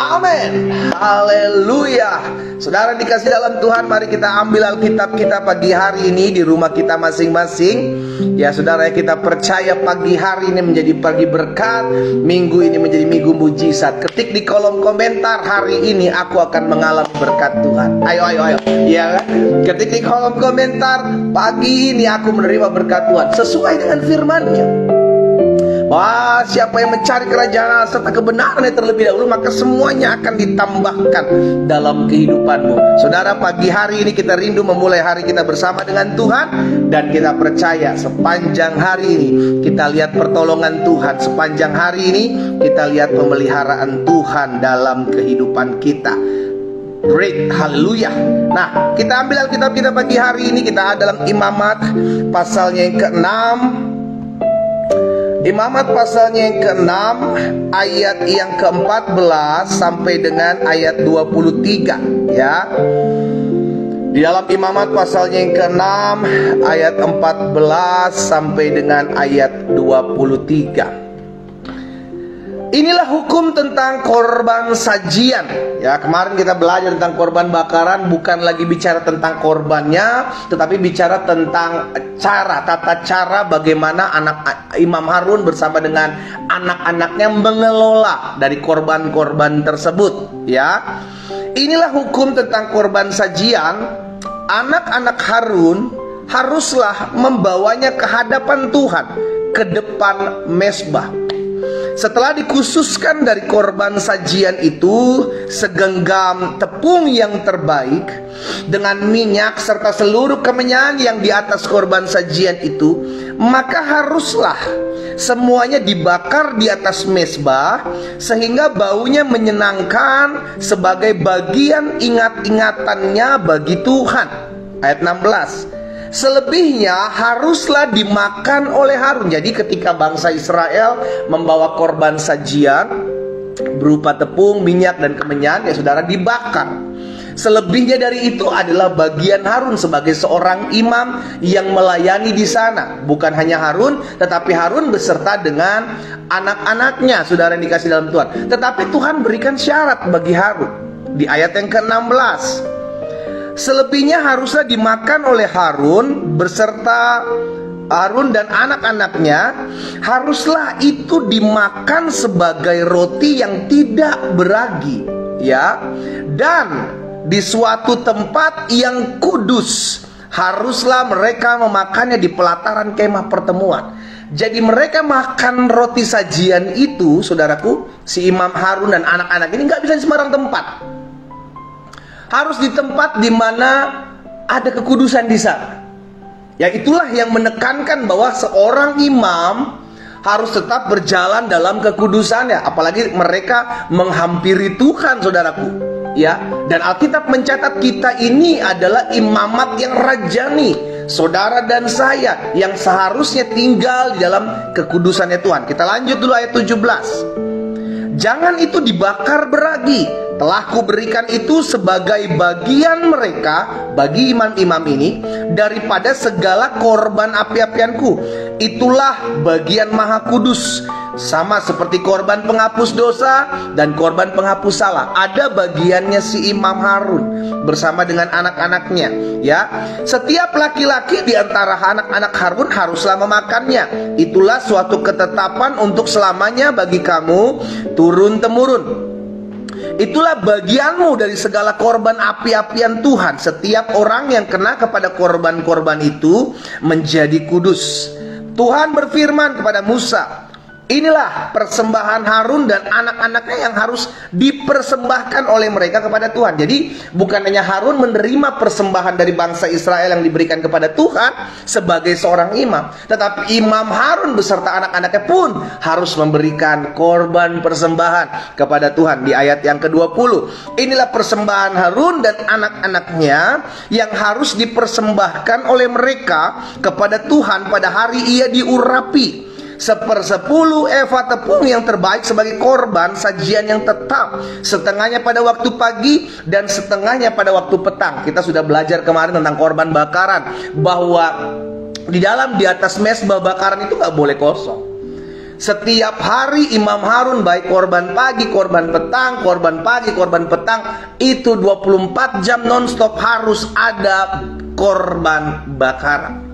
Amin. Haleluya. Saudara dikasih dalam Tuhan, mari kita ambil Alkitab kita pagi hari ini di rumah kita masing-masing. Ya saudara, kita percaya pagi hari ini menjadi pagi berkat, minggu ini menjadi minggu mujizat. Ketik di kolom komentar, hari ini aku akan mengalami berkat Tuhan. Ayo. Ya kan? Ketik di kolom komentar, pagi ini aku menerima berkat Tuhan sesuai dengan firman-Nya. Wah, siapa yang mencari kerajaan Allah serta kebenaran yang terlebih dahulu, maka semuanya akan ditambahkan dalam kehidupanmu. Saudara, pagi hari ini kita rindu memulai hari kita bersama dengan Tuhan. Dan kita percaya sepanjang hari ini kita lihat pertolongan Tuhan. Sepanjang hari ini kita lihat pemeliharaan Tuhan dalam kehidupan kita. Great, haleluya. Nah, kita ambil Alkitab kita pagi hari ini. Kita ada dalam Imamat pasalnya yang ke-6. Imamat pasalnya yang ke-6 ayat yang ke-14 sampai dengan ayat 23, ya. Di dalam Imamat pasalnya yang ke-6 ayat 14 sampai dengan ayat 23. Inilah hukum tentang korban sajian. Ya, kemarin kita belajar tentang korban bakaran, bukan lagi bicara tentang korbannya, tetapi bicara tentang tata cara bagaimana Imam Harun bersama dengan anak-anaknya mengelola dari korban-korban tersebut, ya. Inilah hukum tentang korban sajian. Anak-anak Harun haruslah membawanya ke hadapan Tuhan, ke depan mezbah. Setelah dikhususkan dari korban sajian itu segenggam tepung yang terbaik dengan minyak serta seluruh kemenyan yang di atas korban sajian itu, maka haruslah semuanya dibakar di atas mezbah sehingga baunya menyenangkan sebagai bagian ingat-ingatannya bagi Tuhan. Ayat 16. Selebihnya haruslah dimakan oleh Harun. Jadi ketika bangsa Israel membawa korban sajian berupa tepung, minyak, dan kemenyan, ya saudara, dibakar. Selebihnya dari itu adalah bagian Harun sebagai seorang imam yang melayani di sana. Bukan hanya Harun, tetapi Harun beserta dengan anak-anaknya, saudara yang dikasih dalam Tuhan. Tetapi Tuhan berikan syarat bagi Harun di ayat yang ke-16. Selebihnya haruslah dimakan oleh Harun beserta Harun dan anak-anaknya. Haruslah itu dimakan sebagai roti yang tidak beragi, ya. Dan di suatu tempat yang kudus haruslah mereka memakannya di pelataran kemah pertemuan. Jadi mereka makan roti sajian itu, saudaraku, si Imam Harun dan anak-anak ini nggak bisa di sembarang tempat. Harus di tempat di mana ada kekudusan di sana. Ya, itulah yang menekankan bahwa seorang imam harus tetap berjalan dalam kekudusannya. Apalagi mereka menghampiri Tuhan, saudaraku. Ya, dan Alkitab mencatat kita ini adalah imamat yang rajani. Saudara dan saya yang seharusnya tinggal di dalam kekudusannya Tuhan. Kita lanjut dulu ayat 17. Jangan itu dibakar beragi. Telah kuberikan itu sebagai bagian mereka, bagi imam-imam ini, daripada segala korban api-apianku. Itulah bagian maha kudus. Sama seperti korban penghapus dosa dan korban penghapus salah. Ada bagiannya si Imam Harun bersama dengan anak-anaknya, ya. Setiap laki-laki di antara anak-anak Harun haruslah memakannya. Itulah suatu ketetapan untuk selamanya bagi kamu turun-temurun. Itulah bagianmu dari segala korban api-apian Tuhan. Setiap orang yang kena kepada korban-korban itu menjadi kudus. Tuhan berfirman kepada Musa, inilah persembahan Harun dan anak-anaknya yang harus dipersembahkan oleh mereka kepada Tuhan. Jadi bukan hanya Harun menerima persembahan dari bangsa Israel yang diberikan kepada Tuhan sebagai seorang imam, tetapi Imam Harun beserta anak-anaknya pun harus memberikan korban persembahan kepada Tuhan. Di ayat yang ke-20, inilah persembahan Harun dan anak-anaknya yang harus dipersembahkan oleh mereka kepada Tuhan pada hari ia diurapi. 1/10 eva tepung yang terbaik sebagai korban sajian yang tetap, setengahnya pada waktu pagi dan setengahnya pada waktu petang. Kita sudah belajar kemarin tentang korban bakaran, bahwa di atas mezbah bakaran itu nggak boleh kosong. Setiap hari Imam Harun, baik korban pagi, korban petang, korban pagi, korban petang, itu 24 jam nonstop harus ada korban bakaran.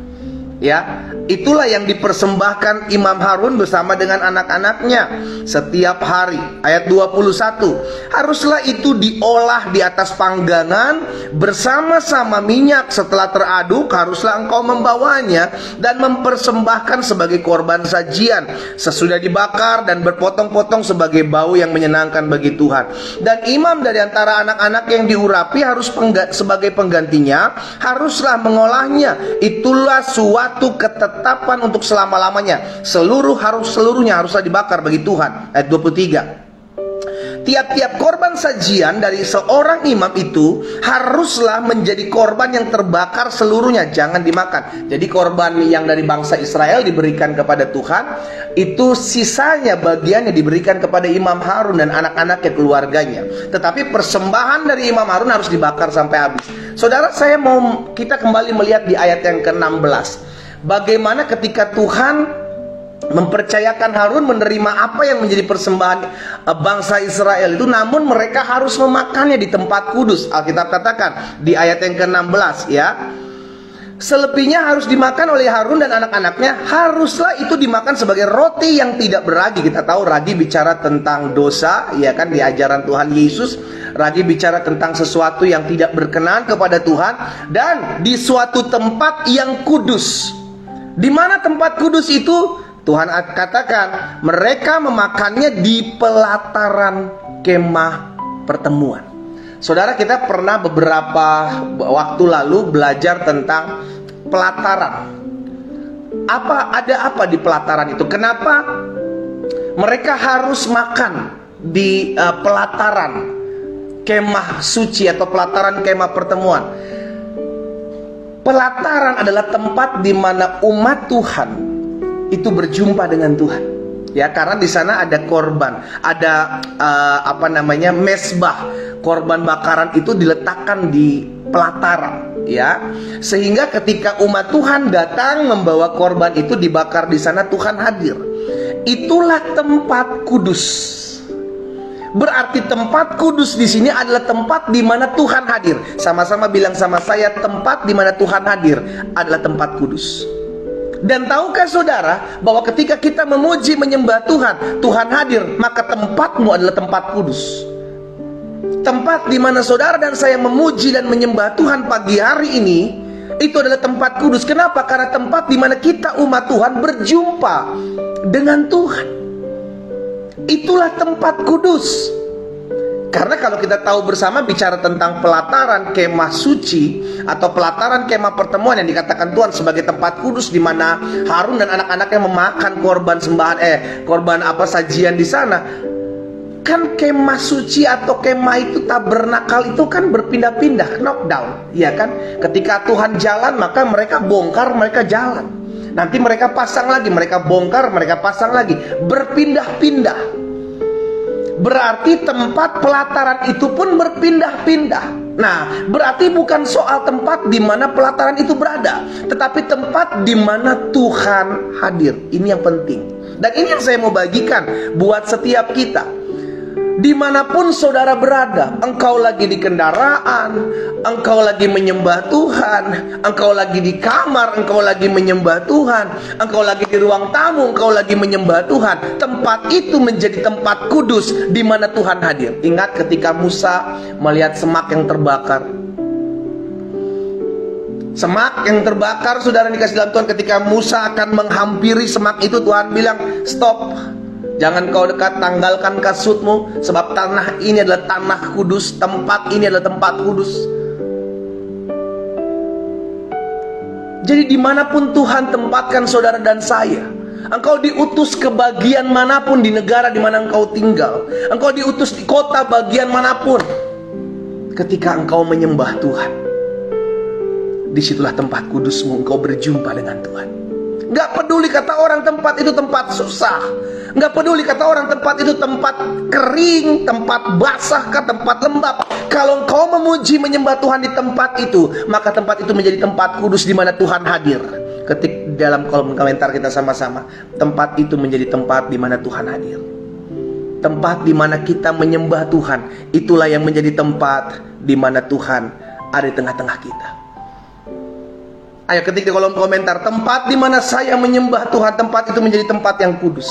Ya, itulah yang dipersembahkan Imam Harun bersama dengan anak-anaknya setiap hari. Ayat 21, haruslah itu diolah di atas panggangan bersama-sama minyak. Setelah teraduk, haruslah engkau membawanya dan mempersembahkan sebagai korban sajian sesudah dibakar dan berpotong-potong sebagai bau yang menyenangkan bagi Tuhan. Dan imam dari antara anak-anak yang diurapi harus sebagai penggantinya haruslah mengolahnya. Itulah suatu ketetapan untuk selama-lamanya. Seluruhnya haruslah dibakar bagi Tuhan. Ayat 23. Tiap-tiap korban sajian dari seorang imam itu haruslah menjadi korban yang terbakar seluruhnya, jangan dimakan. Jadi korban yang dari bangsa Israel diberikan kepada Tuhan, itu sisanya bagiannya diberikan kepada Imam Harun dan anak-anaknya, keluarganya. Tetapi persembahan dari Imam Harun harus dibakar sampai habis. Saudara, kita kembali melihat di ayat yang ke-16. Bagaimana ketika Tuhan mempercayakan Harun menerima apa yang menjadi persembahan bangsa Israel itu, namun mereka harus memakannya di tempat kudus. Alkitab katakan di ayat yang ke-16 ya, selebihnya harus dimakan oleh Harun dan anak-anaknya. Haruslah itu dimakan sebagai roti yang tidak beragi. Kita tahu ragi bicara tentang dosa, ya kan, di ajaran Tuhan Yesus. Ragi bicara tentang sesuatu yang tidak berkenan kepada Tuhan, dan di suatu tempat yang kudus. Di mana tempat kudus itu? Tuhan katakan mereka memakannya di pelataran kemah pertemuan. Saudara, kita pernah beberapa waktu lalu belajar tentang pelataran. Ada apa di pelataran itu? Kenapa mereka harus makan di pelataran kemah suci atau pelataran kemah pertemuan? Pelataran adalah tempat di mana umat Tuhan itu berjumpa dengan Tuhan, ya, karena di sana ada korban, ada mesbah, korban bakaran itu diletakkan di pelataran, ya, sehingga ketika umat Tuhan datang membawa korban itu dibakar di sana, Tuhan hadir. Itulah tempat kudus. Berarti tempat kudus di sini adalah tempat di mana Tuhan hadir. Sama-sama bilang sama saya, tempat di mana Tuhan hadir adalah tempat kudus. Dan tahukah saudara bahwa ketika kita memuji menyembah Tuhan, Tuhan hadir, maka tempatmu adalah tempat kudus. Tempat di mana saudara dan saya memuji dan menyembah Tuhan pagi hari ini, itu adalah tempat kudus. Kenapa? Karena tempat di mana kita umat Tuhan berjumpa dengan Tuhan. Itulah tempat kudus. Karena kalau kita tahu bersama bicara tentang pelataran kemah suci atau pelataran kemah pertemuan yang dikatakan Tuhan sebagai tempat kudus di mana Harun dan anak-anaknya memakan korban sajian di sana. Kan kemah suci atau kemah itu, tabernakal itu kan berpindah-pindah, knockdown, ya kan? Ketika Tuhan jalan, maka mereka bongkar, mereka jalan. Nanti mereka pasang lagi, mereka bongkar, mereka pasang lagi, berpindah-pindah. Berarti tempat pelataran itu pun berpindah-pindah. Nah, berarti bukan soal tempat di mana pelataran itu berada, tetapi tempat di mana Tuhan hadir. Ini yang penting. Dan ini yang saya mau bagikan buat setiap kita. Dimanapun saudara berada, engkau lagi di kendaraan, engkau lagi menyembah Tuhan, engkau lagi di kamar, engkau lagi menyembah Tuhan, engkau lagi di ruang tamu, engkau lagi menyembah Tuhan. Tempat itu menjadi tempat kudus di mana Tuhan hadir. Ingat ketika Musa melihat semak yang terbakar. Semak yang terbakar, saudara dikasih dalam Tuhan, ketika Musa akan menghampiri semak itu, Tuhan bilang, stop. Jangan kau dekat, tanggalkan kasutmu, sebab tanah ini adalah tanah kudus, tempat ini adalah tempat kudus. Jadi dimanapun Tuhan tempatkan saudara dan saya, engkau diutus ke bagian manapun di negara di mana engkau tinggal, engkau diutus di kota bagian manapun, ketika engkau menyembah Tuhan, disitulah tempat kudusmu, engkau berjumpa dengan Tuhan. Gak peduli kata orang tempat itu tempat susah, gak peduli kata orang tempat itu tempat kering, tempat basah, tempat lembab. Kalau engkau memuji menyembah Tuhan di tempat itu, maka tempat itu menjadi tempat kudus di mana Tuhan hadir. dalam kolom komentar kita sama-sama. Tempat itu menjadi tempat di mana Tuhan hadir. Tempat di mana kita menyembah Tuhan, itulah yang menjadi tempat di mana Tuhan ada di tengah-tengah kita. Ayo ketik di kolom komentar, tempat di mana saya menyembah Tuhan, tempat itu menjadi tempat yang kudus.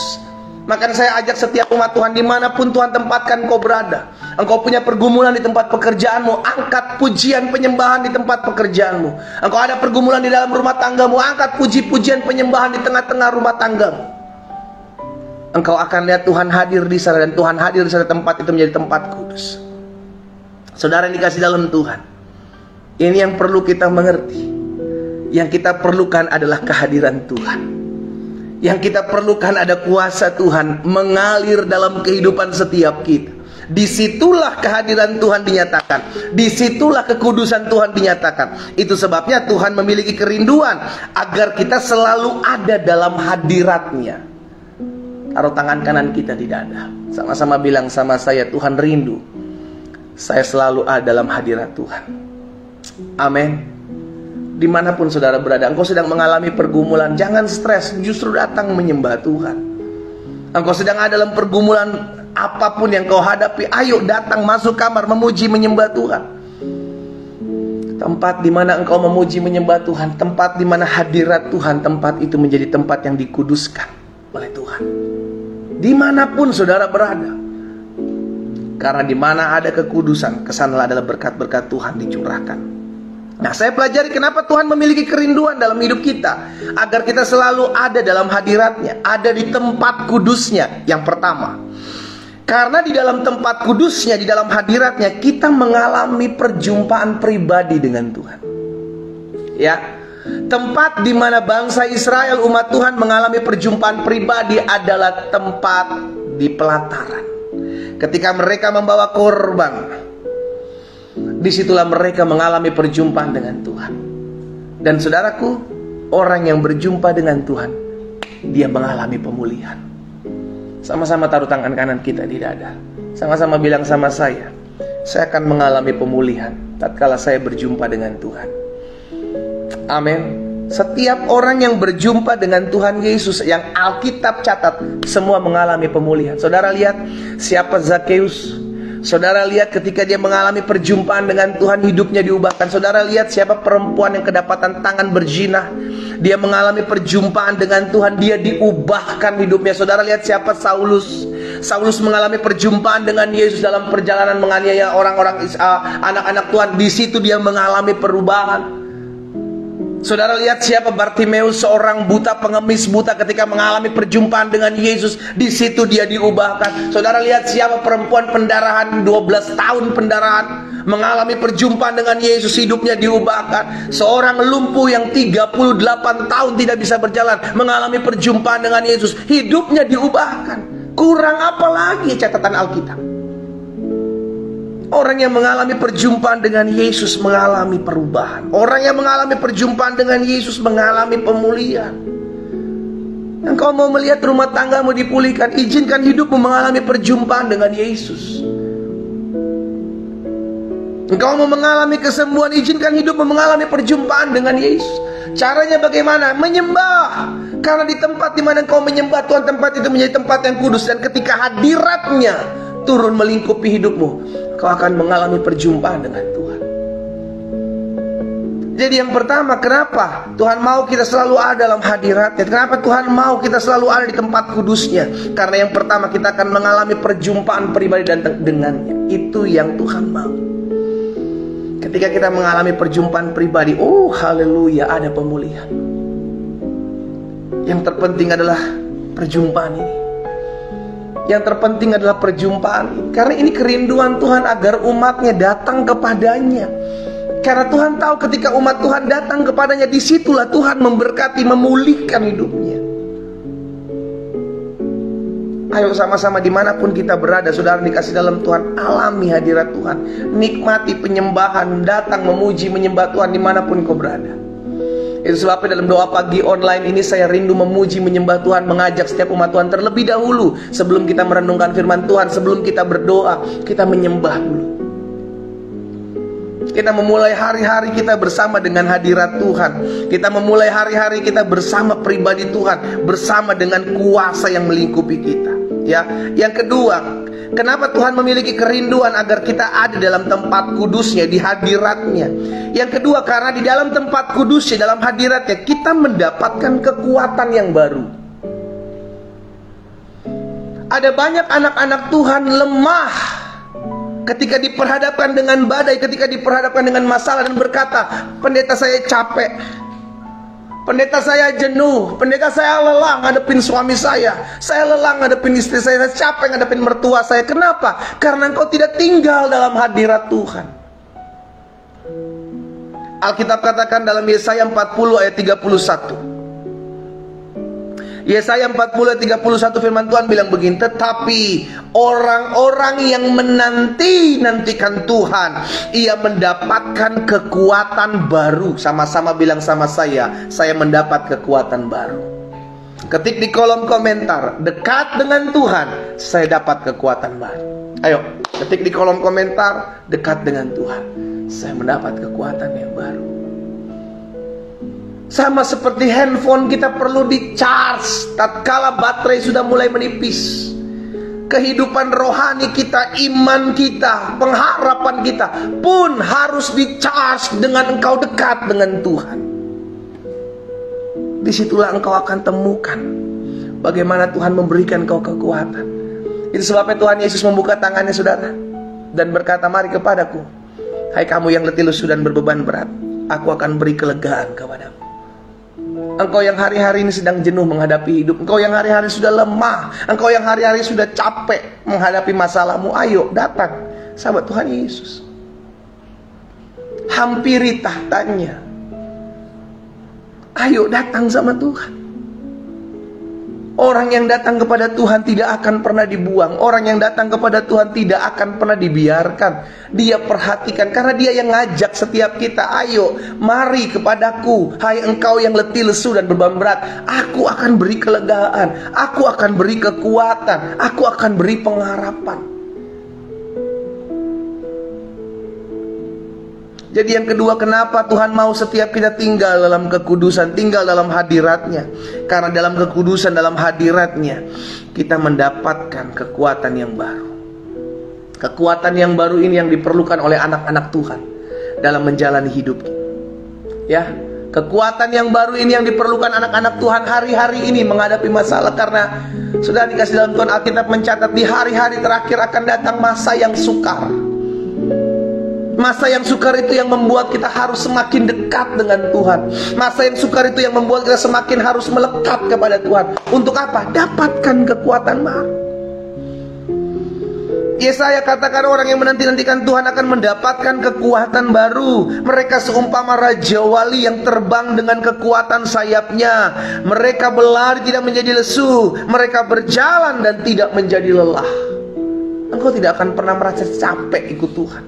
Maka saya ajak setiap umat Tuhan, dimanapun Tuhan tempatkan kau berada. Engkau punya pergumulan di tempat pekerjaanmu, angkat pujian penyembahan di tempat pekerjaanmu. Engkau ada pergumulan di dalam rumah tanggamu, angkat puji-pujian penyembahan di tengah-tengah rumah tanggamu. Engkau akan lihat Tuhan hadir di sana, dan Tuhan hadir di sana, tempat itu menjadi tempat kudus. Saudara yang dikasih dalam Tuhan, ini yang perlu kita mengerti. Yang kita perlukan adalah kehadiran Tuhan. Yang kita perlukan ada kuasa Tuhan mengalir dalam kehidupan setiap kita. Disitulah kehadiran Tuhan dinyatakan. Disitulah kekudusan Tuhan dinyatakan. Itu sebabnya Tuhan memiliki kerinduan agar kita selalu ada dalam hadiratnya. Taruh tangan kanan kita di dada. Sama-sama bilang sama saya, Tuhan rindu saya selalu ada dalam hadirat Tuhan. Amin. Dimanapun saudara berada, engkau sedang mengalami pergumulan, jangan stres, justru datang menyembah Tuhan. Engkau sedang ada dalam pergumulan apapun yang kau hadapi, ayo datang masuk kamar memuji menyembah Tuhan. Tempat di mana engkau memuji menyembah Tuhan, tempat di mana hadirat Tuhan, tempat itu menjadi tempat yang dikuduskan oleh Tuhan. Dimanapun saudara berada, karena di mana ada kekudusan, kesanalah adalah berkat-berkat Tuhan dicurahkan. Nah, saya pelajari kenapa Tuhan memiliki kerinduan dalam hidup kita, agar kita selalu ada dalam hadiratnya, ada di tempat kudusnya. Yang pertama, karena di dalam tempat kudusnya, di dalam hadiratnya, kita mengalami perjumpaan pribadi dengan Tuhan. Ya, tempat di mana bangsa Israel, umat Tuhan, mengalami perjumpaan pribadi adalah tempat di pelataran. Ketika mereka membawa korban, disitulah mereka mengalami perjumpaan dengan Tuhan. Dan saudaraku, orang yang berjumpa dengan Tuhan, dia mengalami pemulihan. Sama-sama taruh tangan kanan kita di dada. Sama-sama bilang sama saya akan mengalami pemulihan tatkala saya berjumpa dengan Tuhan. Amin. Setiap orang yang berjumpa dengan Tuhan Yesus, yang Alkitab catat, semua mengalami pemulihan. Saudara lihat siapa Zakeus. Saudara lihat ketika dia mengalami perjumpaan dengan Tuhan, hidupnya diubahkan. Saudara lihat siapa perempuan yang kedapatan tangan berzina, dia mengalami perjumpaan dengan Tuhan, dia diubahkan hidupnya. Saudara lihat siapa Saulus. Saulus mengalami perjumpaan dengan Yesus dalam perjalanan menganiaya orang-orang anak-anak Tuhan. Di situ dia mengalami perubahan. Saudara lihat siapa Bartimeus, seorang buta, pengemis buta, ketika mengalami perjumpaan dengan Yesus, di situ dia diubahkan. Saudara lihat siapa perempuan pendarahan, 12 tahun pendarahan, mengalami perjumpaan dengan Yesus, hidupnya diubahkan. Seorang lumpuh yang 38 tahun tidak bisa berjalan, mengalami perjumpaan dengan Yesus, hidupnya diubahkan. Kurang apa lagi catatan Alkitab? Orang yang mengalami perjumpaan dengan Yesus mengalami perubahan. Orang yang mengalami perjumpaan dengan Yesus mengalami pemulihan. Engkau mau melihat rumah tanggamu dipulihkan, izinkan hidupmu mengalami perjumpaan dengan Yesus. Engkau mau mengalami kesembuhan, izinkan hidupmu mengalami perjumpaan dengan Yesus. Caranya bagaimana? Menyembah. Karena di tempat di mana engkau menyembah Tuhan, tempat itu menjadi tempat yang kudus. Dan ketika hadiratnya turun melingkupi hidupmu, kau akan mengalami perjumpaan dengan Tuhan. Jadi yang pertama, kenapa Tuhan mau kita selalu ada dalam hadiratnya? Kenapa Tuhan mau kita selalu ada di tempat kudusnya? Karena yang pertama, kita akan mengalami perjumpaan pribadi dengannya. Itu yang Tuhan mau. Ketika kita mengalami perjumpaan pribadi, oh haleluya, ada pemulihan. Yang terpenting adalah perjumpaan ini. Yang terpenting adalah perjumpaan ini. Karena ini kerinduan Tuhan agar umatnya datang kepadanya. Karena Tuhan tahu ketika umat Tuhan datang kepadanya, disitulah Tuhan memberkati, memulihkan hidupnya. Ayo sama-sama dimanapun kita berada, saudara dikasih dalam Tuhan, alami hadirat Tuhan. Nikmati penyembahan, datang memuji, menyembah Tuhan dimanapun kau berada. Itu sebabnya dalam doa pagi online ini saya rindu memuji, menyembah Tuhan, mengajak setiap umat Tuhan terlebih dahulu. Sebelum kita merenungkan firman Tuhan, sebelum kita berdoa, kita menyembah dulu. Kita memulai hari-hari kita bersama dengan hadirat Tuhan. Kita memulai hari-hari kita bersama pribadi Tuhan, bersama dengan kuasa yang melingkupi kita. Ya, yang kedua, kenapa Tuhan memiliki kerinduan agar kita ada dalam tempat kudusnya, di hadiratnya. Yang kedua, karena di dalam tempat kudusnya, dalam hadiratnya, kita mendapatkan kekuatan yang baru. Ada banyak anak-anak Tuhan lemah ketika diperhadapkan dengan badai, ketika diperhadapkan dengan masalah dan berkata, pendeta saya capek, pendeta saya jenuh, pendeta saya lelah ngadepin suami saya lelah ngadepin istri saya capek ngadepin mertua saya. Kenapa? Karena engkau tidak tinggal dalam hadirat Tuhan. Alkitab katakan dalam Yesaya 40 ayat 31. Yesaya 40 ayat 31 firman Tuhan bilang begini, tetapi orang-orang yang menanti-nantikan Tuhan, ia mendapatkan kekuatan baru. Sama-sama bilang sama saya mendapat kekuatan baru. Ketik di kolom komentar, dekat dengan Tuhan, saya dapat kekuatan baru. Ayo, ketik di kolom komentar, dekat dengan Tuhan, saya mendapat kekuatan yang baru. Sama seperti handphone, kita perlu di-charge tatkala baterai sudah mulai menipis. Kehidupan rohani kita, iman kita, pengharapan kita pun harus di-charge dengan engkau dekat dengan Tuhan. Disitulah engkau akan temukan bagaimana Tuhan memberikan engkau kekuatan. Itu sebabnya Tuhan Yesus membuka tangannya, saudara, dan berkata, mari kepadaku, hai kamu yang letih lesu dan berbeban berat, aku akan beri kelegaan kepadamu. Engkau yang hari-hari ini sedang jenuh menghadapi hidup, engkau yang hari-hari sudah lemah, engkau yang hari-hari sudah capek menghadapi masalahmu, ayo datang sahabat Tuhan Yesus. Hampiri tahtanya. Ayo datang sama Tuhan. Orang yang datang kepada Tuhan tidak akan pernah dibuang. Orang yang datang kepada Tuhan tidak akan pernah dibiarkan. Dia perhatikan, karena dia yang ngajak setiap kita. Ayo, mari kepadaku, hai engkau yang letih lesu dan beban berat, aku akan beri kelegaan, aku akan beri kekuatan, aku akan beri pengharapan. Jadi yang kedua, kenapa Tuhan mau setiap kita tinggal dalam kekudusan, tinggal dalam hadiratnya? Karena dalam kekudusan, dalam hadiratnya, kita mendapatkan kekuatan yang baru. Kekuatan yang baru ini yang diperlukan oleh anak-anak Tuhan dalam menjalani hidup. Ya, kekuatan yang baru ini yang diperlukan anak-anak Tuhan hari-hari ini menghadapi masalah. Karena sudah dikasih dalam Tuhan, Alkitab mencatat di hari-hari terakhir akan datang masa yang sukar. Masa yang sukar itu yang membuat kita harus semakin dekat dengan Tuhan. Masa yang sukar itu yang membuat kita semakin harus melekat kepada Tuhan. Untuk apa? Dapatkan kekuatan baru. Yesaya katakan orang yang menanti-nantikan Tuhan akan mendapatkan kekuatan baru. Mereka seumpama raja wali yang terbang dengan kekuatan sayapnya. Mereka berlari tidak menjadi lesu. Mereka berjalan dan tidak menjadi lelah. Engkau tidak akan pernah merasa capek ikut Tuhan.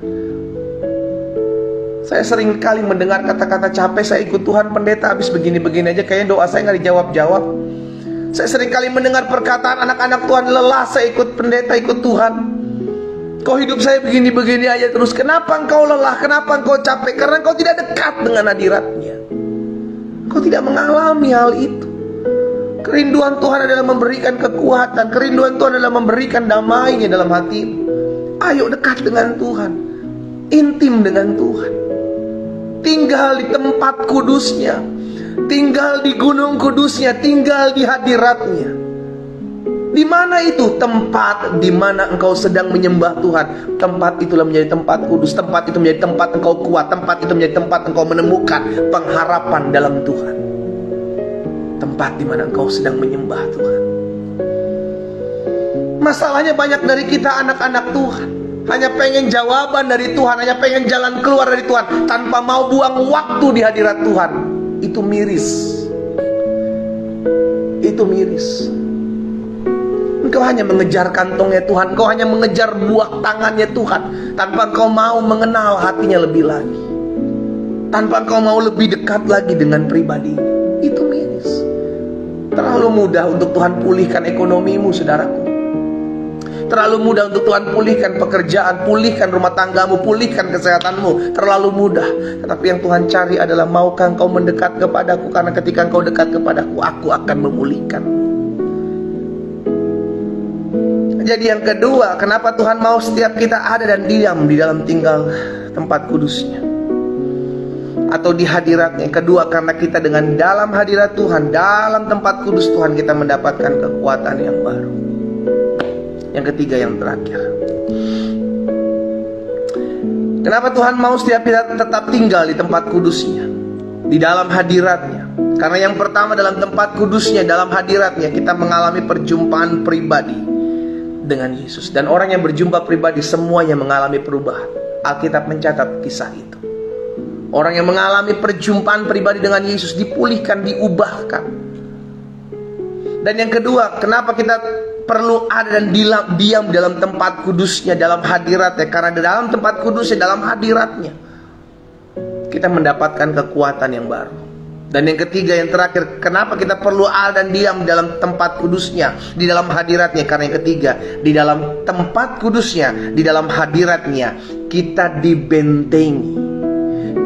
Saya sering kali mendengar kata-kata capek, saya ikut Tuhan pendeta habis begini-begini aja, kayaknya doa saya nggak dijawab-jawab. Saya sering kali mendengar perkataan anak-anak Tuhan, lelah saya ikut pendeta, ikut Tuhan. Kok hidup saya begini-begini aja terus? Kenapa engkau lelah? Kenapa engkau capek? Karena engkau tidak dekat dengan hadiratnya. Engkau tidak mengalami hal itu. Kerinduan Tuhan adalah memberikan kekuatan. Kerinduan Tuhan adalah memberikan damainya dalam hatimu. Ayo dekat dengan Tuhan, intim dengan Tuhan. Tinggal di tempat kudusnya, tinggal di gunung kudusnya, tinggal di hadiratnya. Di mana itu? Tempat di mana engkau sedang menyembah Tuhan. Tempat itulah menjadi tempat kudus. Tempat itu menjadi tempat engkau kuat. Tempat itu menjadi tempat engkau menemukan pengharapan dalam Tuhan. Tempat di mana engkau sedang menyembah Tuhan. Masalahnya banyak dari kita anak-anak Tuhan hanya pengen jawaban dari Tuhan, hanya pengen jalan keluar dari Tuhan, tanpa mau buang waktu di hadirat Tuhan. Itu miris. Itu miris. Engkau hanya mengejar kantongnya Tuhan, engkau hanya mengejar buah tangannya Tuhan, tanpa engkau mau mengenal hatinya lebih lagi, tanpa engkau mau lebih dekat lagi dengan pribadi. Itu miris. Terlalu mudah untuk Tuhan pulihkan ekonomimu, saudaraku. Terlalu mudah untuk Tuhan pulihkan pekerjaan, pulihkan rumah tanggamu, pulihkan kesehatanmu. Terlalu mudah. Tetapi yang Tuhan cari adalah, maukah engkau mendekat kepadaku? Karena ketika engkau dekat kepadaku, aku akan memulihkanmu. Jadi yang kedua, kenapa Tuhan mau setiap kita ada dan diam di dalam tinggal tempat kudusnya, atau di hadiratnya. Yang kedua, karena kita dengan dalam hadirat Tuhan, dalam tempat kudus Tuhan, kita mendapatkan kekuatan yang baru. Yang ketiga, yang terakhir, kenapa Tuhan mau setiap kita tetap tinggal di tempat kudusnya, di dalam hadiratnya? Karena yang pertama, dalam tempat kudusnya, dalam hadiratnya, kita mengalami perjumpaan pribadi dengan Yesus. Dan orang yang berjumpa pribadi semuanya mengalami perubahan. Alkitab mencatat kisah itu. Orang yang mengalami perjumpaan pribadi dengan Yesus dipulihkan, diubahkan. Dan yang kedua, kenapa kita perlu ada dan diam dalam tempat kudusnya, dalam hadiratnya? Karena di dalam tempat kudusnya, dalam hadiratnya, kita mendapatkan kekuatan yang baru. Dan yang ketiga, yang terakhir, kenapa kita perlu ada dan diam dalam tempat kudusnya, di dalam hadiratnya? Karena yang ketiga, di dalam tempat kudusnya, di dalam hadiratnya, kita dibentengi,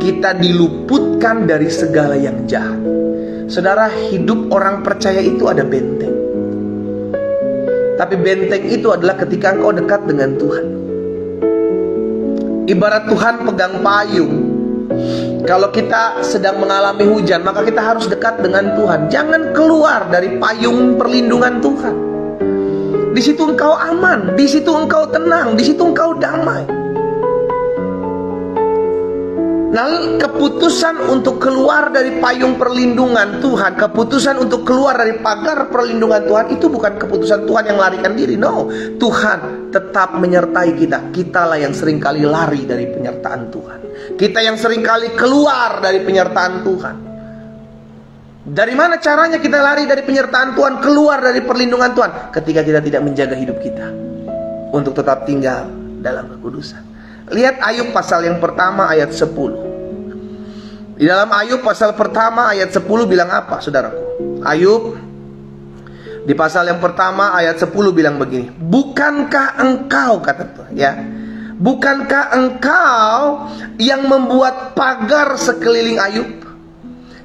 kita diluputkan dari segala yang jahat. Saudara, hidup orang percaya itu ada benteng. Tapi benteng itu adalah ketika engkau dekat dengan Tuhan. Ibarat Tuhan pegang payung. Kalau kita sedang mengalami hujan, maka kita harus dekat dengan Tuhan. Jangan keluar dari payung perlindungan Tuhan. Di situ engkau aman, di situ engkau tenang, di situ engkau damai. Nah, keputusan untuk keluar dari payung perlindungan Tuhan, keputusan untuk keluar dari pagar perlindungan Tuhan, itu bukan keputusan Tuhan yang larikan diri. No, Tuhan tetap menyertai kita. Kitalah yang seringkali lari dari penyertaan Tuhan. Kita yang seringkali keluar dari penyertaan Tuhan. Dari mana caranya kita lari dari penyertaan Tuhan, keluar dari perlindungan Tuhan? Ketika kita tidak menjaga hidup kita untuk tetap tinggal dalam kekudusan. Lihat Ayub pasal yang pertama ayat 10. Di dalam Ayub pasal pertama ayat 10 bilang apa, saudaraku? Ayub di pasal yang pertama ayat 10 bilang begini, bukankah engkau, kata Tuhan, ya, bukankah engkau yang membuat pagar sekeliling Ayub?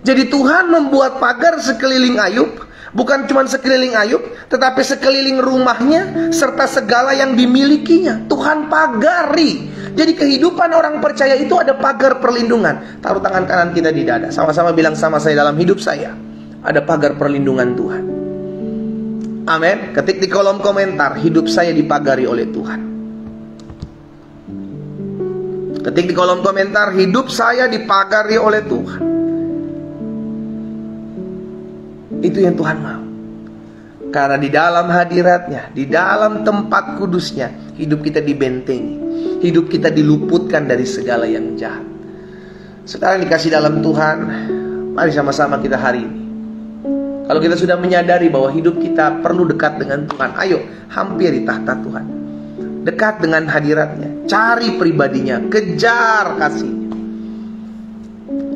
Jadi Tuhan membuat pagar sekeliling Ayub. Bukan cuma sekeliling Ayub, tetapi sekeliling rumahnya serta segala yang dimilikinya. Tuhan pagari. Jadi kehidupan orang percaya itu ada pagar perlindungan. Taruh tangan kanan kita di dada, sama-sama bilang sama saya, dalam hidup saya ada pagar perlindungan Tuhan. Amin. Ketik di kolom komentar, hidup saya dipagari oleh Tuhan. Ketik di kolom komentar, hidup saya dipagari oleh Tuhan. Itu yang Tuhan mau. Karena di dalam hadiratnya, di dalam tempat kudusnya, hidup kita dibentengi, hidup kita diluputkan dari segala yang jahat. Sekarang dikasih dalam Tuhan, mari sama-sama kita hari ini, kalau kita sudah menyadari bahwa hidup kita perlu dekat dengan Tuhan, ayo hampiri tahta Tuhan, dekat dengan hadiratnya, cari pribadinya, kejar kasihnya,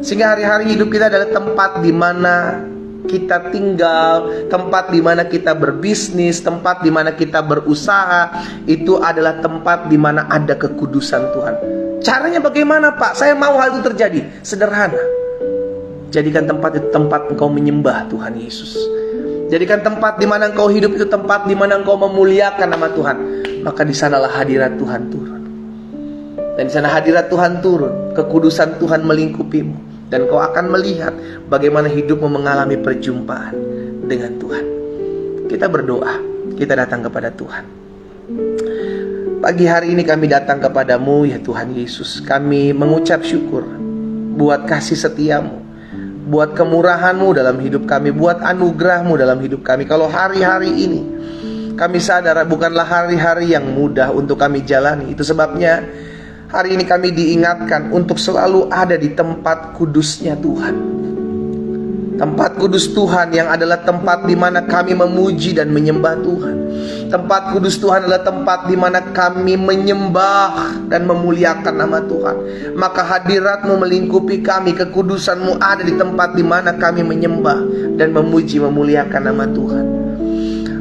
sehingga hari-hari hidup kita adalah tempat di mana kita tinggal, tempat di mana kita berbisnis, tempat di mana kita berusaha, itu adalah tempat di mana ada kekudusan Tuhan. Caranya bagaimana, Pak? Saya mau hal itu terjadi. Sederhana. Jadikan tempat itu tempat engkau menyembah Tuhan Yesus. Jadikan tempat di mana engkau hidup itu tempat di mana engkau memuliakan nama Tuhan. Maka di sanalah hadirat Tuhan turun. Dan di sana hadirat Tuhan turun, kekudusan Tuhan melingkupimu. Dan kau akan melihat bagaimana hidupmu mengalami perjumpaan dengan Tuhan. Kita berdoa, kita datang kepada Tuhan. Pagi hari ini kami datang kepadamu ya Tuhan Yesus. Kami mengucap syukur buat kasih setiamu, buat kemurahanmu dalam hidup kami, buat anugerahmu dalam hidup kami. Kalau hari-hari ini kami sadar bukanlah hari-hari yang mudah untuk kami jalani. Itu sebabnya hari ini kami diingatkan untuk selalu ada di tempat kudusnya Tuhan. Tempat kudus Tuhan yang adalah tempat di mana kami memuji dan menyembah Tuhan. Tempat kudus Tuhan adalah tempat di mana kami menyembah dan memuliakan nama Tuhan. Maka hadirat-Mu melingkupi kami, kekudusan-Mu ada di tempat di mana kami menyembah dan memuji memuliakan nama Tuhan.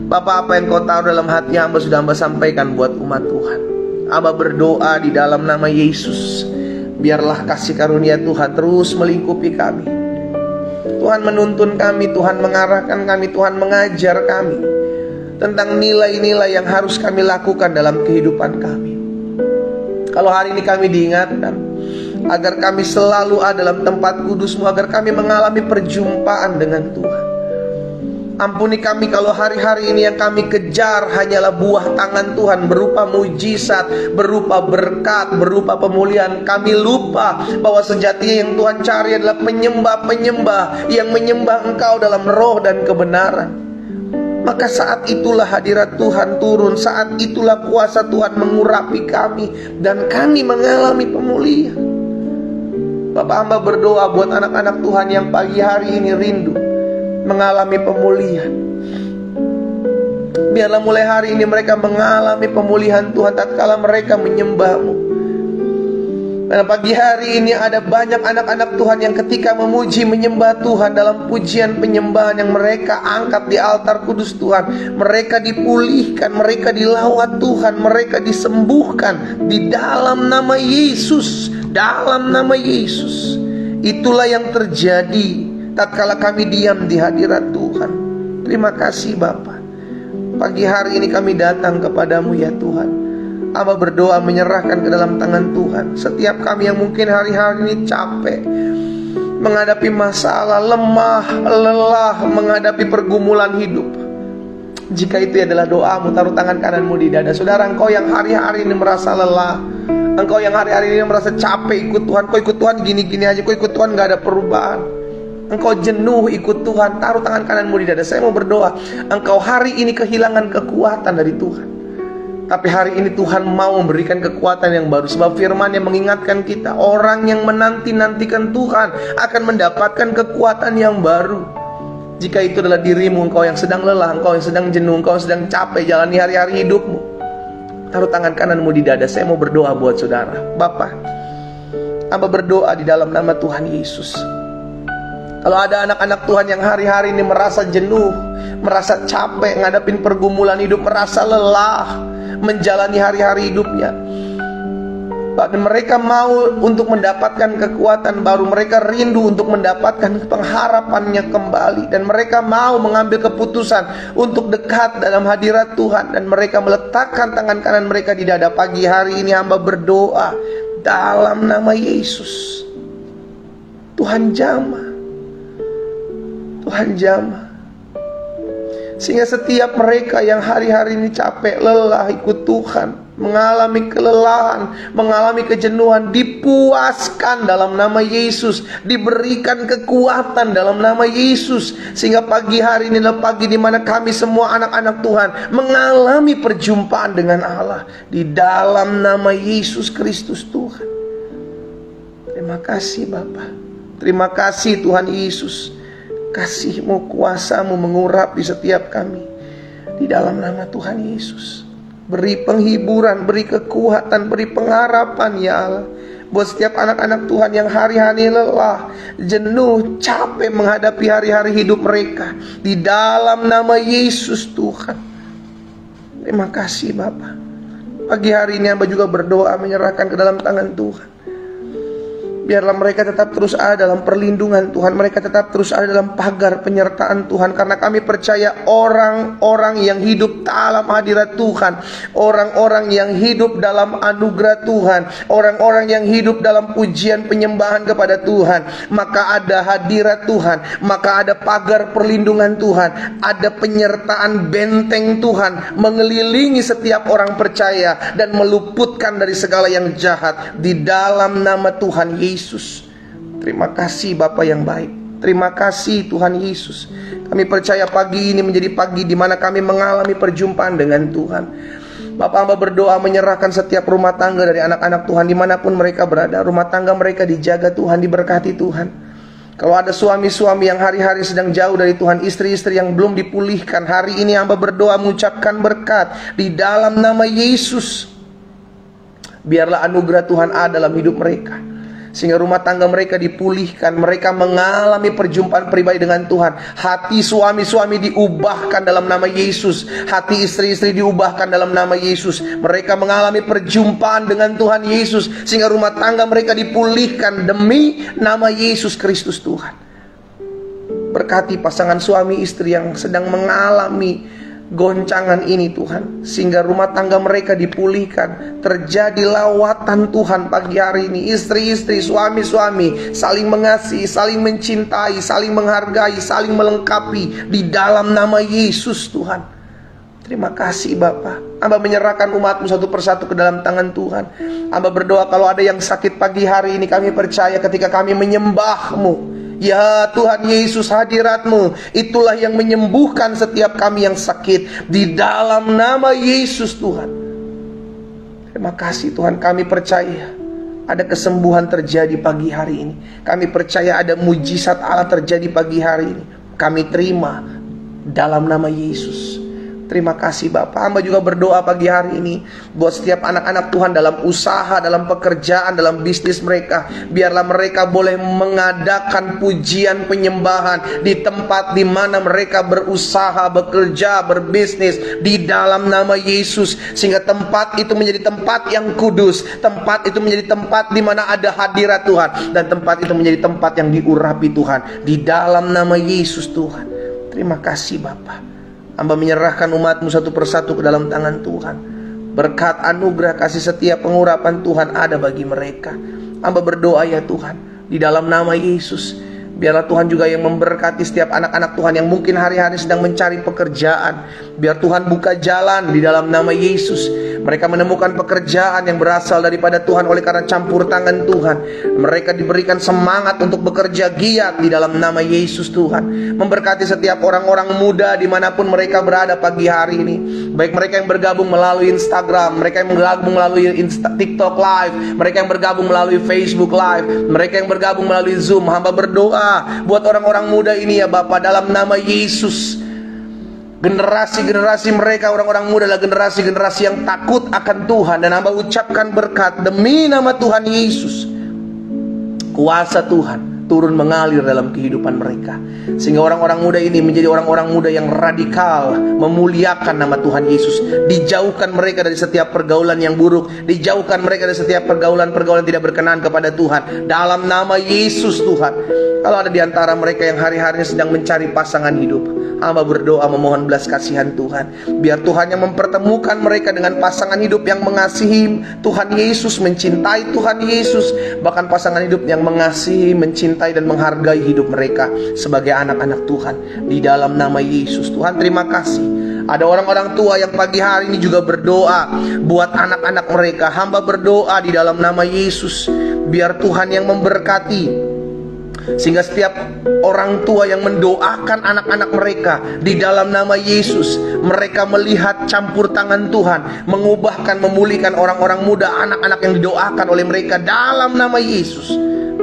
Bapak, apa yang Kau taruh dalam hati hamba sudah hamba sampaikan buat umat Tuhan. Hamba berdoa di dalam nama Yesus, biarlah kasih karunia Tuhan terus melingkupi kami. Tuhan menuntun kami, Tuhan mengarahkan kami, Tuhan mengajar kami tentang nilai-nilai yang harus kami lakukan dalam kehidupan kami. Kalau hari ini kami diingatkan agar kami selalu ada dalam tempat kudus-Mu, agar kami mengalami perjumpaan dengan Tuhan. Ampuni kami kalau hari-hari ini yang kami kejar hanyalah buah tangan Tuhan, berupa mujizat, berupa berkat, berupa pemulihan. Kami lupa bahwa sejatinya yang Tuhan cari adalah penyembah-penyembah yang menyembah Engkau dalam roh dan kebenaran. Maka saat itulah hadirat Tuhan turun, saat itulah kuasa Tuhan mengurapi kami, dan kami mengalami pemulihan. Bapak, hamba berdoa buat anak-anak Tuhan yang pagi hari ini rindu mengalami pemulihan. Biarlah mulai hari ini mereka mengalami pemulihan Tuhan tatkala mereka menyembah-Mu. Dan pagi hari ini ada banyak anak-anak Tuhan yang ketika memuji menyembah Tuhan dalam pujian penyembahan yang mereka angkat di altar kudus Tuhan, mereka dipulihkan, mereka dilawat Tuhan, mereka disembuhkan di dalam nama Yesus. Dalam nama Yesus. Itulah yang terjadi tatkala kami diam di hadirat Tuhan. Terima kasih Bapa. Pagi hari ini kami datang kepadamu ya Tuhan. Hamba berdoa menyerahkan ke dalam tangan Tuhan setiap kami yang mungkin hari-hari ini capek menghadapi masalah, lemah, lelah, menghadapi pergumulan hidup. Jika itu adalah doamu, taruh tangan kananmu di dada. Saudara, engkau yang hari-hari ini merasa lelah, engkau yang hari-hari ini merasa capek ikut Tuhan, kau ikut Tuhan gini-gini aja, kau ikut Tuhan gak ada perubahan, engkau jenuh ikut Tuhan, taruh tangan kananmu di dada. Saya mau berdoa, engkau hari ini kehilangan kekuatan dari Tuhan, tapi hari ini Tuhan mau memberikan kekuatan yang baru. Sebab firman yang mengingatkan kita, orang yang menanti-nantikan Tuhan akan mendapatkan kekuatan yang baru. Jika itu adalah dirimu, engkau yang sedang lelah, engkau yang sedang jenuh, engkau yang sedang capek jalani hari-hari hidupmu, taruh tangan kananmu di dada. Saya mau berdoa buat saudara. Bapa, hamba berdoa di dalam nama Tuhan Yesus. Kalau ada anak-anak Tuhan yang hari-hari ini merasa jenuh, merasa capek, ngadapin pergumulan hidup, merasa lelah menjalani hari-hari hidupnya, dan mereka mau untuk mendapatkan kekuatan baru, mereka rindu untuk mendapatkan pengharapannya kembali, dan mereka mau mengambil keputusan untuk dekat dalam hadirat Tuhan, dan mereka meletakkan tangan kanan mereka di dada. Pagi hari ini hamba berdoa dalam nama Yesus, Tuhan jamah, Tuhan jamah, sehingga setiap mereka yang hari-hari ini capek, lelah ikut Tuhan, mengalami kelelahan, mengalami kejenuhan, dipuaskan dalam nama Yesus, diberikan kekuatan dalam nama Yesus, sehingga pagi hari ini adalah pagi di mana kami semua anak-anak Tuhan mengalami perjumpaan dengan Allah di dalam nama Yesus Kristus Tuhan. Terima kasih Bapa, terima kasih Tuhan Yesus. Kasih-Mu, kuasa-Mu mengurapi setiap kami di dalam nama Tuhan Yesus. Beri penghiburan, beri kekuatan, beri pengharapan ya Allah, buat setiap anak-anak Tuhan yang hari-hari lelah, jenuh, capek menghadapi hari-hari hidup mereka di dalam nama Yesus Tuhan. Terima kasih Bapa. Pagi hari ini hamba juga berdoa menyerahkan ke dalam tangan Tuhan. Biarlah mereka tetap terus ada dalam perlindungan Tuhan, mereka tetap terus ada dalam pagar penyertaan Tuhan, karena kami percaya orang-orang yang hidup dalam hadirat Tuhan, orang-orang yang hidup dalam anugerah Tuhan, orang-orang yang hidup dalam pujian penyembahan kepada Tuhan, maka ada hadirat Tuhan, maka ada pagar perlindungan Tuhan, ada penyertaan benteng Tuhan mengelilingi setiap orang percaya dan meluputkan dari segala yang jahat di dalam nama Tuhan Yesus. Terima kasih Bapa yang baik. Terima kasih Tuhan Yesus. Kami percaya pagi ini menjadi pagi di mana kami mengalami perjumpaan dengan Tuhan. Bapak hamba berdoa menyerahkan setiap rumah tangga dari anak-anak Tuhan dimanapun mereka berada. Rumah tangga mereka dijaga Tuhan, diberkati Tuhan. Kalau ada suami-suami yang hari-hari sedang jauh dari Tuhan, istri-istri yang belum dipulihkan, hari ini hamba berdoa mengucapkan berkat di dalam nama Yesus. Biarlah anugerah Tuhan ada dalam hidup mereka, sehingga rumah tangga mereka dipulihkan, mereka mengalami perjumpaan pribadi dengan Tuhan. Hati suami-suami diubahkan dalam nama Yesus, hati istri-istri diubahkan dalam nama Yesus. Mereka mengalami perjumpaan dengan Tuhan Yesus, sehingga rumah tangga mereka dipulihkan demi nama Yesus Kristus Tuhan. Berkati pasangan suami istri yang sedang mengalami goncangan ini Tuhan, sehingga rumah tangga mereka dipulihkan. Terjadi lawatan Tuhan pagi hari ini. Istri-istri, suami-suami saling mengasihi, saling mencintai, saling menghargai, saling melengkapi di dalam nama Yesus Tuhan. Terima kasih Bapa. Hamba menyerahkan umat-Mu satu persatu ke dalam tangan Tuhan. Hamba berdoa kalau ada yang sakit pagi hari ini, kami percaya ketika kami menyembah-Mu, ya Tuhan Yesus, hadirat-Mu itulah yang menyembuhkan setiap kami yang sakit di dalam nama Yesus Tuhan. Terima kasih Tuhan, kami percaya ada kesembuhan terjadi pagi hari ini. Kami percaya ada mujizat Allah terjadi pagi hari ini. Kami terima dalam nama Yesus. Terima kasih Bapak. Hamba juga berdoa pagi hari ini buat setiap anak-anak Tuhan dalam usaha, dalam pekerjaan, dalam bisnis mereka. Biarlah mereka boleh mengadakan pujian penyembahan di tempat di mana mereka berusaha, bekerja, berbisnis di dalam nama Yesus, sehingga tempat itu menjadi tempat yang kudus, tempat itu menjadi tempat di mana ada hadirat Tuhan, dan tempat itu menjadi tempat yang diurapi Tuhan di dalam nama Yesus Tuhan. Terima kasih Bapak. Hamba menyerahkan umat-Mu satu persatu ke dalam tangan Tuhan. Berkat, anugerah, kasih setia, pengurapan Tuhan ada bagi mereka. Hamba berdoa ya Tuhan, di dalam nama Yesus, biarlah Tuhan juga yang memberkati setiap anak-anak Tuhan yang mungkin hari-hari sedang mencari pekerjaan. Biar Tuhan buka jalan di dalam nama Yesus. Mereka menemukan pekerjaan yang berasal daripada Tuhan oleh karena campur tangan Tuhan. Mereka diberikan semangat untuk bekerja giat di dalam nama Yesus Tuhan. Memberkati setiap orang-orang muda dimanapun mereka berada pagi hari ini. Baik mereka yang bergabung melalui Instagram, mereka yang bergabung melalui TikTok Live, mereka yang bergabung melalui Facebook Live, mereka yang bergabung melalui Zoom. Hamba berdoa buat orang-orang muda ini ya Bapa, dalam nama Yesus. Generasi-generasi mereka, orang-orang muda adalah generasi-generasi yang takut akan Tuhan. Dan hamba ucapkan berkat demi nama Tuhan Yesus. Kuasa Tuhan turun mengalir dalam kehidupan mereka, sehingga orang-orang muda ini menjadi orang-orang muda yang radikal, memuliakan nama Tuhan Yesus. Dijauhkan mereka dari setiap pergaulan yang buruk, dijauhkan mereka dari setiap pergaulan-pergaulan tidak berkenan kepada Tuhan, dalam nama Yesus Tuhan. Kalau ada di antara mereka yang hari-hari sedang mencari pasangan hidup, hamba berdoa memohon belas kasihan Tuhan. Biar Tuhan yang mempertemukan mereka dengan pasangan hidup yang mengasihi Tuhan Yesus, mencintai Tuhan Yesus. Bahkan pasangan hidup yang mengasihi, mencintai dan menghargai hidup mereka sebagai anak-anak Tuhan di dalam nama Yesus. Tuhan terima kasih. Ada orang-orang tua yang pagi hari ini juga berdoa buat anak-anak mereka. Hamba berdoa di dalam nama Yesus, biar Tuhan yang memberkati, sehingga setiap orang tua yang mendoakan anak-anak mereka di dalam nama Yesus, mereka melihat campur tangan Tuhan, mengubahkan, memulihkan orang-orang muda, anak-anak yang didoakan oleh mereka dalam nama Yesus.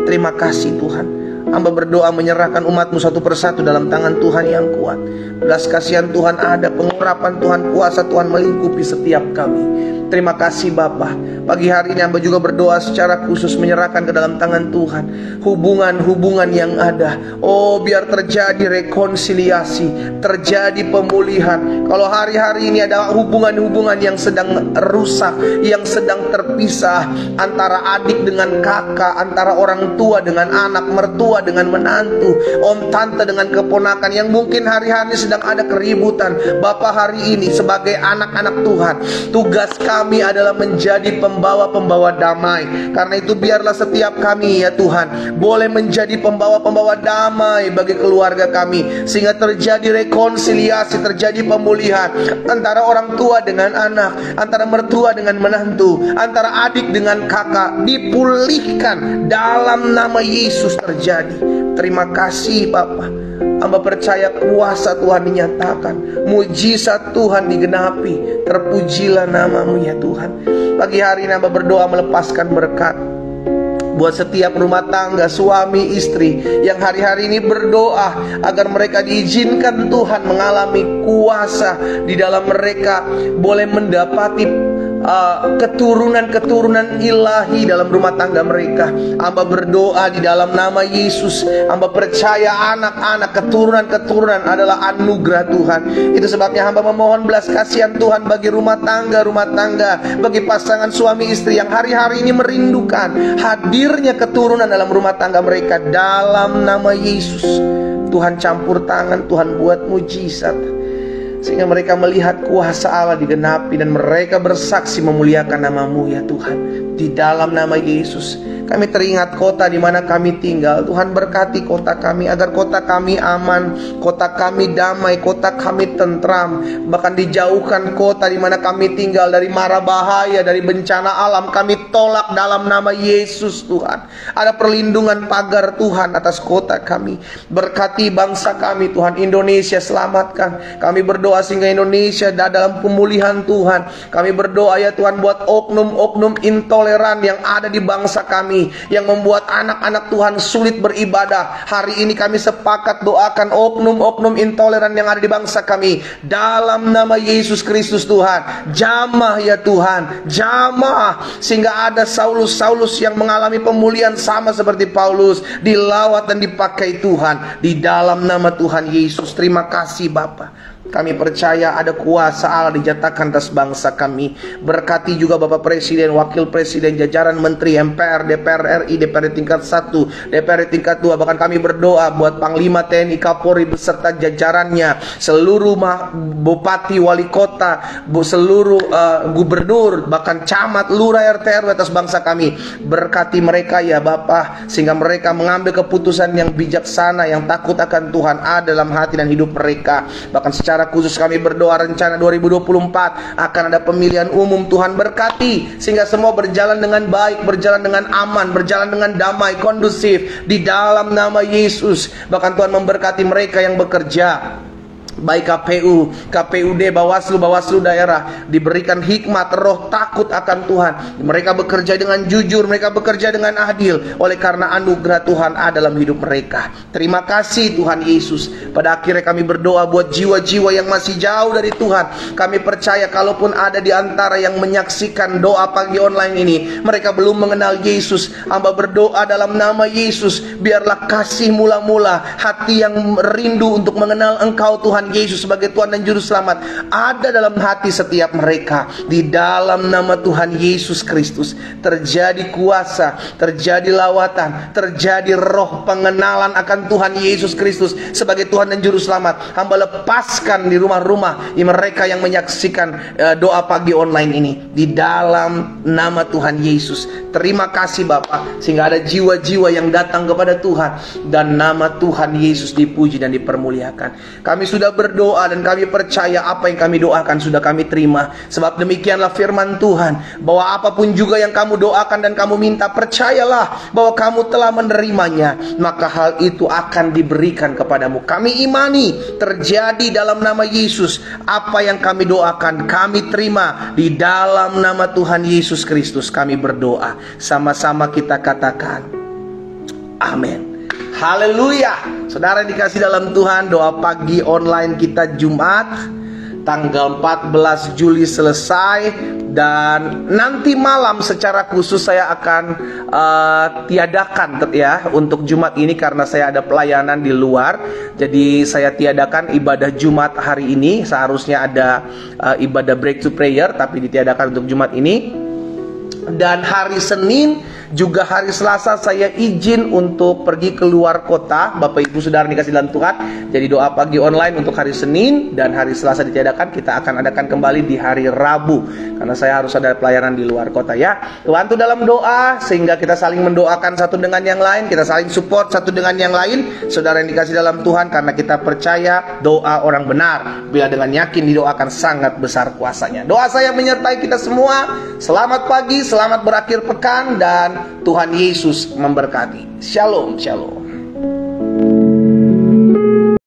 Terima kasih Tuhan. Hamba berdoa menyerahkan umat-Mu satu persatu dalam tangan Tuhan yang kuat. Belas kasihan Tuhan ada, pengurapan Tuhan, kuasa Tuhan melingkupi setiap kami. Terima kasih Bapa. Pagi hari ini hamba juga berdoa secara khusus menyerahkan ke dalam tangan Tuhan hubungan-hubungan yang ada. Oh, biar terjadi rekonsiliasi, terjadi pemulihan. Kalau hari-hari ini ada hubungan-hubungan yang sedang rusak, yang sedang terpisah, antara adik dengan kakak, antara orang tua dengan anak, mertua dengan menantu, om tante dengan keponakan, yang mungkin hari-hari sedang ada keributan. Bapa, hari ini sebagai anak-anak Tuhan, tugas kami adalah menjadi pembawa-pembawa damai. Karena itu biarlah setiap kami ya Tuhan boleh menjadi pembawa-pembawa damai bagi keluarga kami, sehingga terjadi rekonsiliasi, terjadi pemulihan antara orang tua dengan anak, antara mertua dengan menantu, antara adik dengan kakak, dipulihkan dalam nama Yesus terjadi. Terima kasih Bapa. Hamba percaya kuasa Tuhan dinyatakan, mujizat Tuhan digenapi. Terpujilah nama-Mu ya Tuhan. Pagi hari ini hamba berdoa melepaskan berkat buat setiap rumah tangga, suami istri yang hari-hari ini berdoa agar mereka diizinkan Tuhan mengalami kuasa di dalam mereka, boleh mendapati keturunan-keturunan ilahi dalam rumah tangga mereka. Hamba berdoa di dalam nama Yesus, hamba percaya anak-anak, keturunan-keturunan adalah anugerah Tuhan. Itu sebabnya hamba memohon belas kasihan Tuhan bagi rumah tangga, bagi pasangan suami istri yang hari-hari ini merindukan hadirnya keturunan dalam rumah tangga mereka. Dalam nama Yesus, Tuhan campur tangan, Tuhan buat mujizat, sehingga mereka melihat kuasa Allah digenapi dan mereka bersaksi memuliakan nama-Mu ya Tuhan. Di dalam nama Yesus, kami teringat kota di mana kami tinggal. Tuhan berkati kota kami agar kota kami aman, kota kami damai, kota kami tentram. Bahkan dijauhkan kota di mana kami tinggal dari mara bahaya, dari bencana alam. Kami tolak dalam nama Yesus Tuhan. Ada perlindungan pagar Tuhan atas kota kami. Berkati bangsa kami Tuhan. Indonesia selamatkan. Kami berdoa sehingga Indonesia dalam pemulihan Tuhan. Kami berdoa ya Tuhan buat oknum-oknum intoleran yang ada di bangsa kami, yang membuat anak-anak Tuhan sulit beribadah. Hari ini kami sepakat doakan oknum-oknum intoleran yang ada di bangsa kami. Dalam nama Yesus Kristus Tuhan, jamah ya Tuhan, jamah, sehingga ada Saulus yang mengalami pemulihan sama seperti Paulus, dilawat dan dipakai Tuhan. Di dalam nama Tuhan Yesus, terima kasih Bapa. Kami percaya ada kuasa Allah dijatakan atas bangsa kami. Berkati juga Bapak Presiden, Wakil Presiden, jajaran Menteri, MPR, DPR RI, DPR tingkat 1, DPR tingkat 2. Bahkan kami berdoa buat Panglima TNI, Kapolri beserta jajarannya, seluruh Bupati, Wali Kota, seluruh Gubernur, bahkan Camat, Lurah, RT RW atas bangsa kami. Berkati mereka ya Bapak, sehingga mereka mengambil keputusan yang bijaksana, yang takut akan Tuhan ada dalam hati dan hidup mereka. Bahkan secara khusus kami berdoa rencana 2024 akan ada pemilihan umum. Tuhan berkati sehingga semua berjalan dengan baik, berjalan dengan aman, berjalan dengan damai, kondusif di dalam nama Yesus. Bahkan Tuhan memberkati mereka yang bekerja, baik KPU, KPUD, Bawaslu daerah, diberikan hikmat, roh takut akan Tuhan. Mereka bekerja dengan jujur, mereka bekerja dengan adil, oleh karena anugerah Tuhan ada dalam hidup mereka. Terima kasih Tuhan Yesus. Pada akhirnya kami berdoa buat jiwa-jiwa yang masih jauh dari Tuhan. Kami percaya kalaupun ada di antara yang menyaksikan doa pagi online ini, mereka belum mengenal Yesus. Hamba berdoa dalam nama Yesus, biarlah kasih mula-mula, hati yang rindu untuk mengenal Engkau Tuhan Yesus sebagai Tuhan dan Juru Selamat ada dalam hati setiap mereka. Di dalam nama Tuhan Yesus Kristus terjadi kuasa, terjadi lawatan, terjadi roh pengenalan akan Tuhan Yesus Kristus sebagai Tuhan dan Juru Selamat. Hamba lepaskan di rumah-rumah mereka yang menyaksikan doa pagi online ini di dalam nama Tuhan Yesus. Terima kasih Bapak, sehingga ada jiwa-jiwa yang datang kepada Tuhan dan nama Tuhan Yesus dipuji dan dipermuliakan. Kami sudah berdoa dan kami percaya apa yang kami doakan sudah kami terima. Sebab demikianlah firman Tuhan, bahwa apapun juga yang kamu doakan dan kamu minta, percayalah bahwa kamu telah menerimanya, maka hal itu akan diberikan kepadamu. Kami imani terjadi dalam nama Yesus. Apa yang kami doakan kami terima di dalam nama Tuhan Yesus Kristus. Kami berdoa, sama-sama kita katakan amin. Haleluya. Saudara yang dikasih dalam Tuhan, doa pagi online kita Jumat tanggal 14 Juli selesai. Dan nanti malam secara khusus saya akan tiadakan ya untuk Jumat ini, karena saya ada pelayanan di luar. Jadi saya tiadakan ibadah Jumat hari ini. Seharusnya ada ibadah breakthrough prayer, tapi ditiadakan untuk Jumat ini. Dan hari Senin juga hari Selasa saya izin untuk pergi keluar kota. Bapak Ibu Saudara dikasih dalam Tuhan. Jadi doa pagi online untuk hari Senin dan hari Selasa ditiadakan. Kita akan adakan kembali di hari Rabu, karena saya harus ada pelayanan di luar kota ya. Bantu dalam doa sehingga kita saling mendoakan satu dengan yang lain, kita saling support satu dengan yang lain. Saudara yang dikasih dalam Tuhan, karena kita percaya doa orang benar bila dengan yakin didoakan sangat besar kuasanya. Doa saya menyertai kita semua. Selamat pagi, selamat berakhir pekan, dan Tuhan Yesus memberkati. Shalom, shalom.